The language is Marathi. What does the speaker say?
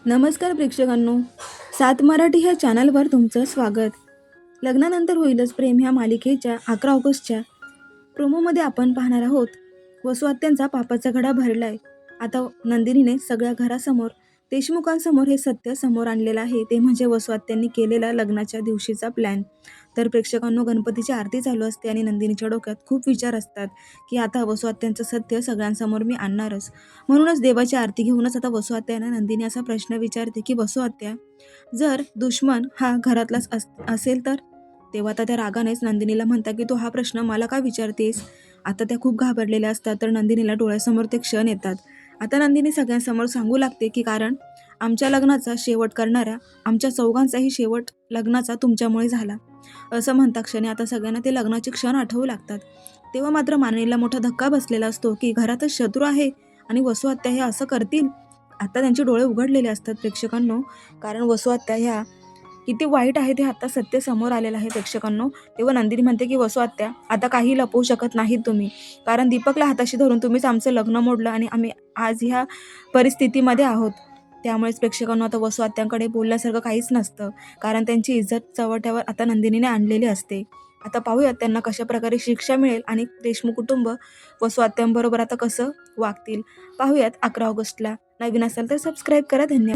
नमस्कार प्रेक्षकांनो, सात मराठी ह्या चॅनलवर तुमचं स्वागत. लग्नानंतर होईलच प्रेम ह्या मालिकेच्या 11 ऑगस्टच्या प्रोमोमध्ये आपण पाहणार आहोत. वसुहत्यांचा पापाचा घडा भरलाय. आता नंदिनीने सगळ्या घरासमोर, देशमुखांसमोर हे सत्य समोर आणलेलं आहे. ते म्हणजे वसुहत्यांनी केलेला लग्नाच्या दिवशीचा प्लॅन. तर प्रेक्षकांनो, गणपतीची आरती चालू असते आणि नंदिनीच्या डोक्यात खूप विचार असतात की आता वसुहत्यांचं सत्य सगळ्यांसमोर मी आणणारच. म्हणूनच देवाची आरती घेऊनच आता वसुहत्यांना नंदिनी असा प्रश्न विचारते की वसुहत्या, जर दुश्मन हा घरातलाच असेल तर? तेव्हा आता त्या रागानेच नंदिनीला म्हणतात की तू हा प्रश्न मला का विचारतेस? आता त्या खूप घाबरलेल्या असतात. तर नंदिनीला डोळ्यासमोर ते क्षण येतात. आता नंदिनी सगळ्यांसमोर सांगू लागते की कारण आमच्या लग्नाचा शेवट करणाऱ्या आमच्या चौघांचाही शेवट लग्नाचा तुमच्यामुळे झाला, असं म्हणता क्षणी आता सगळ्यांना ते लग्नाचे क्षण आठवू लागतात. तेव्हा मात्र मानिनीला मोठा धक्का बसलेला असतो की घरातच शत्रू आहे आणि वसुहत्या हे असं करतील. आता त्यांचे डोळे उघडलेले असतात प्रेक्षकांनो, कारण वसुहत्या ह्या किती वाईट आहे ते आता सत्य समोर आलेलं आहे प्रेक्षकांनो. तेव्हा नंदिनी म्हणते की वसुहत्या, आता काही लपवू शकत नाहीत तुम्ही, कारण दीपकला हाताशी धरून तुम्हीच आमचं लग्न मोडलं आणि आम्ही आज ह्या परिस्थितीमध्ये आहोत. त्यामुळेच प्रेक्षकांनो, आता वसुहत्यांकडे बोलण्यासारखं काहीच नसतं, कारण त्यांची इज्जत चव्हाट्यावर आता नंदिनीने आणलेली असते. आता पाहूयात त्यांना कशा प्रकारे शिक्षा मिळेल आणि देशमुख कुटुंब वसुहत्यांबरोबर आता कसं वागतील. पाहूयात 11 ऑगस्टला. नवीन असेल तर सबस्क्राईब करा. धन्यवाद.